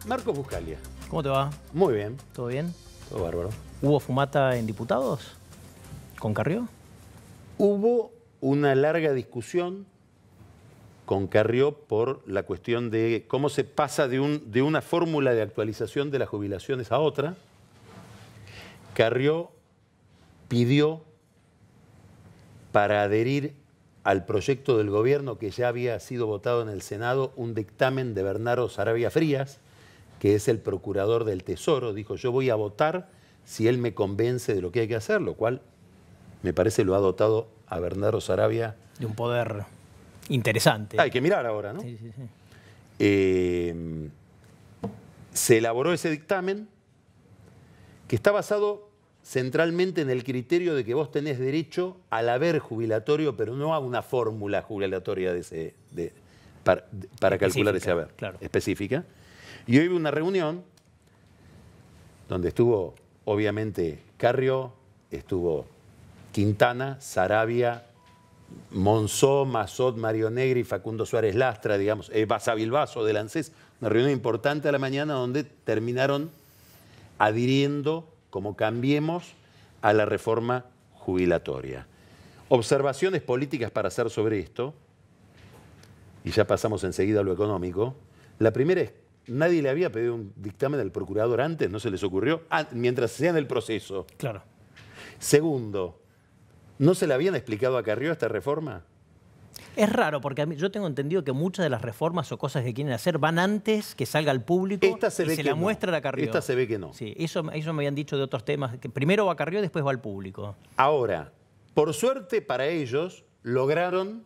Marco Buscalia. ¿Cómo te va? Muy bien. ¿Todo bien? Todo bárbaro. ¿Hubo fumata en diputados? ¿Con Carrió? Hubo una larga discusión con Carrió por la cuestión de cómo se pasa de una fórmula de actualización de las jubilaciones a otra. Carrió pidió para adherir al proyecto del gobierno que ya había sido votado en el Senado un dictamen de Bernardo Saravia Frías, que es el procurador del Tesoro. Dijo, yo voy a votar si él me convence de lo que hay que hacer, lo cual me parece lo ha dotado a Bernardo Saravia. De un poder interesante. Hay que mirar ahora, ¿no? Sí, sí, sí. Se elaboró ese dictamen que está basado centralmente en el criterio de que vos tenés derecho al haber jubilatorio, pero no a una fórmula jubilatoria para calcular ese haber, claro, específica. Y hoy hubo una reunión donde estuvo, obviamente, Carrió, estuvo Quintana, Saravia, Monzó, Mazot, Mario Negri, Facundo Suárez Lastra, digamos, Basavilbaso del ANSES, una reunión importante a la mañana donde terminaron adhiriendo, como Cambiemos, a la reforma jubilatoria. Observaciones políticas para hacer sobre esto, y ya pasamos enseguida a lo económico. La primera es, nadie le había pedido un dictamen al procurador antes, no se les ocurrió, mientras sea en el proceso. Claro. Segundo, ¿no se le habían explicado a Carrió esta reforma? Es raro, porque yo tengo entendido que muchas de las reformas o cosas que quieren hacer van antes que salga al público y se la muestra a Carrió. Esta se ve que no. Sí, eso me habían dicho de otros temas, que primero va a Carrió y después va al público. Ahora, por suerte para ellos, lograron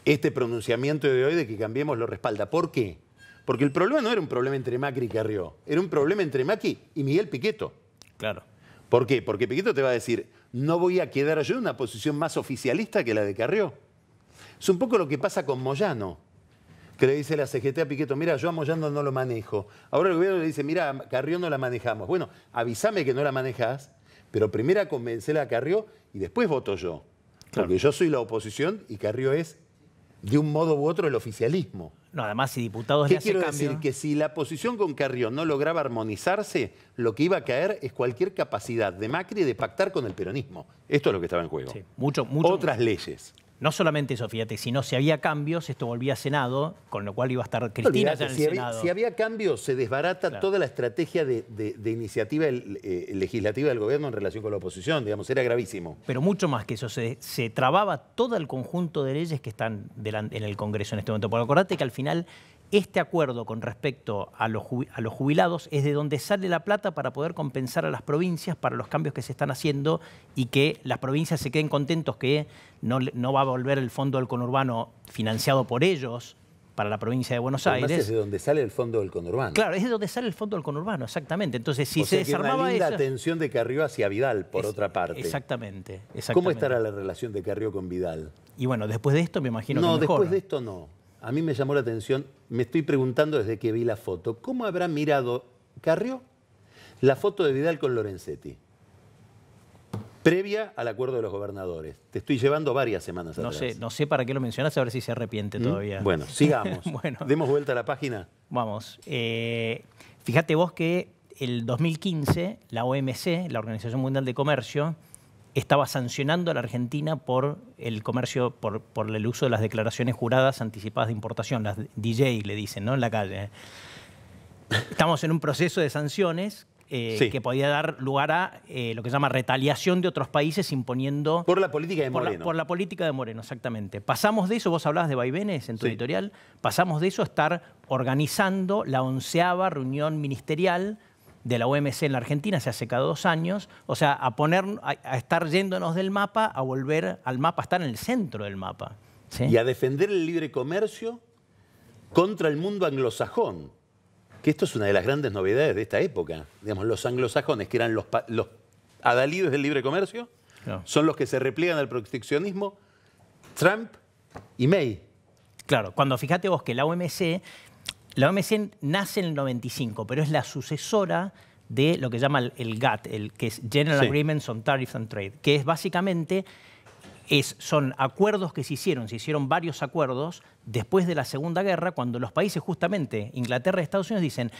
este pronunciamiento de hoy de que Cambiemos lo respalda. ¿Por qué? Porque el problema no era un problema entre Macri y Carrió, era un problema entre Macri y Miguel Pichetto. Claro. ¿Por qué? Porque Pichetto te va a decir, no voy a quedar yo en una posición más oficialista que la de Carrió. Es un poco lo que pasa con Moyano, que le dice la CGT a Pichetto, mira, yo a Moyano no lo manejo. Ahora el gobierno le dice, mira, a Carrió no la manejamos. Bueno, avísame que no la manejás, pero primero convencela a Carrió y después voto yo. Claro. Porque yo soy la oposición y Carrió es, de un modo u otro, el oficialismo. No, además, si diputados ¿Qué le hace quiero cambio... decir? Que si la posición con Carrió no lograba armonizarse, lo que iba a caer es cualquier capacidad de Macri de pactar con el peronismo. Esto es lo que estaba en juego. Sí, mucho. Otras leyes. No solamente eso, fíjate, sino si había cambios, esto volvía a Senado, con lo cual iba a estar Cristina ya en el Senado. Si había cambios, se desbarata toda la estrategia de iniciativa legislativa del gobierno en relación con la oposición, digamos, era gravísimo. Pero mucho más que eso, se trababa todo el conjunto de leyes que están en el Congreso en este momento. Porque acordate que al final este acuerdo con respecto a los jubilados es de donde sale la plata para poder compensar a las provincias para los cambios que se están haciendo y que las provincias se queden contentos que no va a volver el fondo del conurbano financiado por ellos para la provincia de Buenos Aires. Además es de donde sale el fondo del conurbano. Claro, es de donde sale el fondo del conurbano, exactamente. Entonces, si o sea se desarmaba una linda eso... atención de Carrió hacia Vidal, por otra parte. Exactamente. ¿Cómo estará la relación de Carrió con Vidal? Y bueno, después de esto me imagino que mejor. No, después ¿no? de esto no. A mí me llamó la atención, me estoy preguntando desde que vi la foto, ¿cómo habrá mirado Carrió la foto de Vidal con Lorenzetti? Previa al acuerdo de los gobernadores. Te estoy llevando varias semanas atrás. No sé para qué lo mencionas, a ver si se arrepiente todavía. Bueno, sigamos. Bueno. Demos vuelta a la página. Vamos. Fíjate vos que el 2015 la OMC, la Organización Mundial de Comercio, estaba sancionando a la Argentina por el comercio, por el uso de las declaraciones juradas anticipadas de importación, las DJ le dicen, ¿no? En la calle. Estamos en un proceso de sanciones que podía dar lugar a lo que se llama retaliación de otros países imponiendo... Por la política de Moreno. Por la política de Moreno, exactamente. Pasamos de eso, vos hablabas de vaivenes en tu editorial, pasamos de eso a estar organizando la 11ª reunión ministerial de la OMC en la Argentina, hace cada 2 años, o sea, a estar yéndonos del mapa, a volver al mapa, a estar en el centro del mapa. ¿Sí? Y a defender el libre comercio contra el mundo anglosajón. Que esto es una de las grandes novedades de esta época. Digamos, los anglosajones, que eran los adalides del libre comercio, claro, son los que se repliegan al proteccionismo, Trump y May. Claro, cuando fíjate vos que la OMC nace en el 95, pero es la sucesora de lo que llama el GATT, que es General Agreements on Tariffs and Trade, que es básicamente son acuerdos que se hicieron varios acuerdos después de la Segunda Guerra, cuando los países, justamente Inglaterra y Estados Unidos, dicen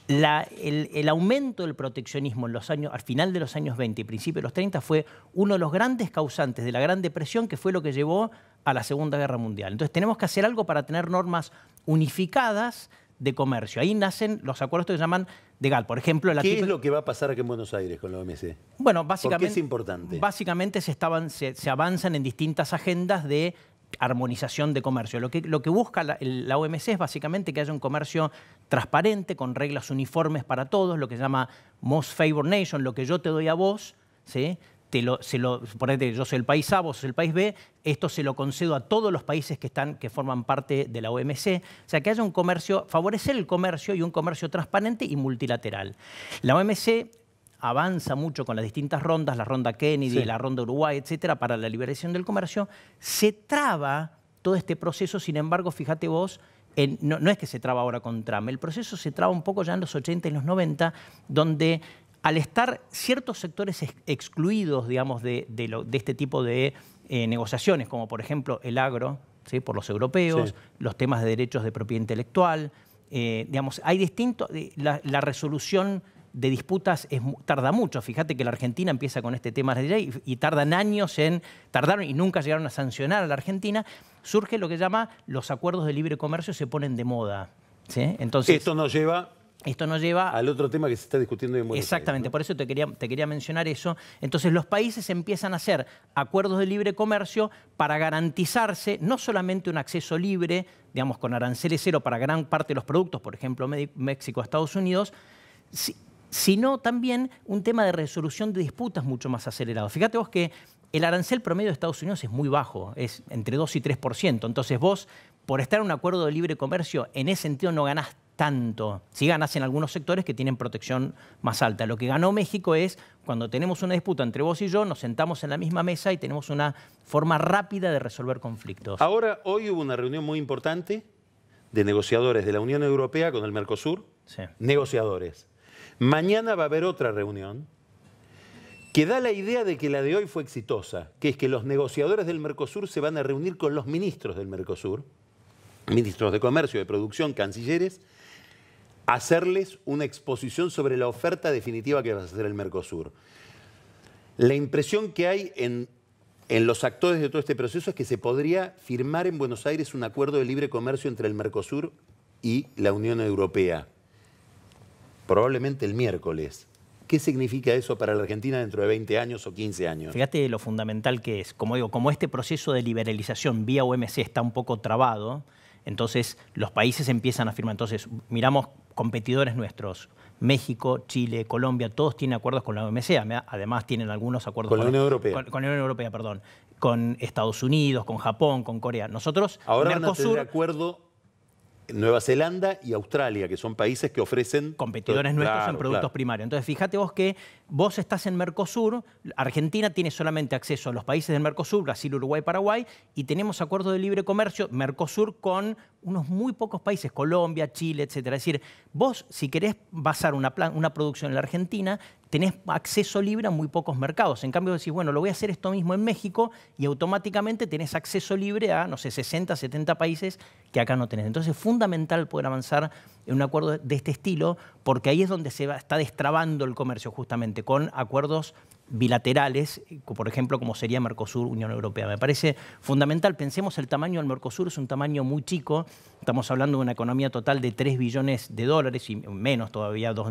el aumento del proteccionismo al final de los años 20 y principios de los 30 fue uno de los grandes causantes de la Gran Depresión, que fue lo que llevó a la Segunda Guerra Mundial. Entonces tenemos que hacer algo para tener normas unificadas de comercio. Ahí nacen los acuerdos que se llaman de GATT. Por ejemplo, ¿Qué es lo que va a pasar aquí en Buenos Aires con la OMC? Bueno, básicamente, ¿Por qué es importante? Básicamente se avanzan en distintas agendas de armonización de comercio. Lo que busca la OMC es básicamente que haya un comercio transparente, con reglas uniformes para todos, lo que se llama Most Favored Nation, lo que yo te doy a vos, ¿sí? Ponete, yo soy el país A, vos sos el país B, esto se lo concedo a todos los países que forman parte de la OMC. O sea, que haya un comercio, favorecer el comercio y un comercio transparente y multilateral. La OMC avanza mucho con las distintas rondas, la ronda Kennedy, sí, la ronda Uruguay, etcétera, para la liberación del comercio. Se traba todo este proceso, sin embargo, fíjate vos, no es que se traba ahora con Trump, el proceso se traba un poco ya en los 80 y los 90, donde al estar ciertos sectores excluidos, digamos, de este tipo de negociaciones, como por ejemplo el agro, ¿sí?, por los europeos, sí, los temas de derechos de propiedad intelectual, digamos, hay distintos, la resolución de disputas tarda mucho. Fíjate que la Argentina empieza con este tema de ley y tardan años tardaron y nunca llegaron a sancionar a la Argentina. Surge lo que llama los acuerdos de libre comercio, se ponen de moda, ¿sí? Entonces, esto nos lleva al otro tema que se está discutiendo en Buenos Aires. Exactamente, ¿no? Por eso te quería mencionar eso. Entonces los países empiezan a hacer acuerdos de libre comercio para garantizarse no solamente un acceso libre, digamos, con aranceles cero para gran parte de los productos, por ejemplo, México, Estados Unidos, sino también un tema de resolución de disputas mucho más acelerado. Fíjate vos que el arancel promedio de Estados Unidos es muy bajo, es entre 2 y 3%. Entonces vos, por estar en un acuerdo de libre comercio, en ese sentido no ganás tanto. Sí ganás en algunos sectores que tienen protección más alta. Lo que ganó México es, cuando tenemos una disputa entre vos y yo, nos sentamos en la misma mesa y tenemos una forma rápida de resolver conflictos. Ahora, hoy hubo una reunión muy importante de negociadores de la Unión Europea con el Mercosur. Sí. Negociadores. Mañana va a haber otra reunión que da la idea de que la de hoy fue exitosa, que es que los negociadores del Mercosur se van a reunir con los ministros del Mercosur, ministros de Comercio, de Producción, cancilleres, a hacerles una exposición sobre la oferta definitiva que va a hacer el Mercosur. La impresión que hay en los actores de todo este proceso es que se podría firmar en Buenos Aires un acuerdo de libre comercio entre el Mercosur y la Unión Europea. Probablemente el miércoles. ¿Qué significa eso para la Argentina dentro de 20 años o 15 años? Fíjate lo fundamental que es. Como digo, como este proceso de liberalización vía OMC está un poco trabado, entonces los países empiezan a firmar. Entonces miramos competidores nuestros, México, Chile, Colombia, todos tienen acuerdos con la OMC. Además tienen algunos acuerdos con la Unión Europea. Con la Unión Europea, perdón. Con Estados Unidos, con Japón, con Corea. Nosotros, ahora Mercosur, van a tener acuerdo Nueva Zelanda y Australia, que son países que ofrecen competidores nuestros en productos primarios. Entonces, fíjate vos que vos estás en Mercosur, Argentina tiene solamente acceso a los países del Mercosur, Brasil, Uruguay, Paraguay, y tenemos acuerdos de libre comercio Mercosur con unos muy pocos países, Colombia, Chile, etcétera. Es decir, vos, si querés basar una producción en la Argentina, tenés acceso libre a muy pocos mercados. En cambio, decís, bueno, lo voy a hacer esto mismo en México y automáticamente tenés acceso libre a, no sé, 60, 70 países que acá no tenés. Entonces, es fundamental poder avanzar en un acuerdo de este estilo, porque ahí es donde está destrabando el comercio, justamente, con acuerdos bilaterales, por ejemplo, como sería Mercosur, Unión Europea. Me parece fundamental. Pensemos, el tamaño del Mercosur es un tamaño muy chico. Estamos hablando de una economía total de 3 billones de dólares, y menos todavía, 2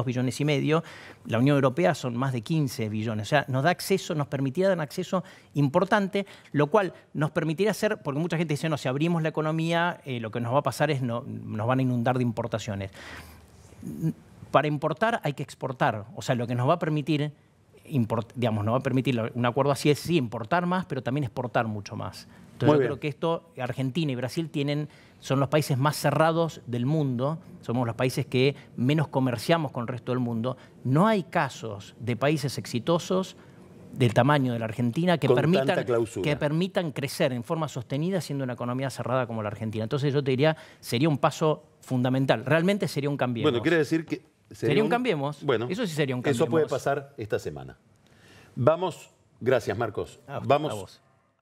billones y medio. La Unión Europea son más de 15 billones. O sea, nos da acceso, nos permitiría dar un acceso importante, lo cual nos permitiría hacer, porque mucha gente dice, no, si abrimos la economía, lo que nos va a pasar es nos van a inundar de importaciones. Para importar hay que exportar. O sea, lo que nos va a permitir nos va a permitir un acuerdo así es sí importar más, pero también exportar mucho más. Entonces yo creo que esto, Argentina y Brasil son los países más cerrados del mundo, somos los países que menos comerciamos con el resto del mundo. No hay casos de países exitosos del tamaño de la Argentina que permitan crecer en forma sostenida siendo una economía cerrada como la Argentina. Entonces yo te diría, sería un paso fundamental. Realmente sería un cambio. Bueno, quiere decir que sería un cambiemos. Bueno, eso sí sería un cambiemos. Eso puede pasar esta semana. Vamos, gracias Marcos. A vos.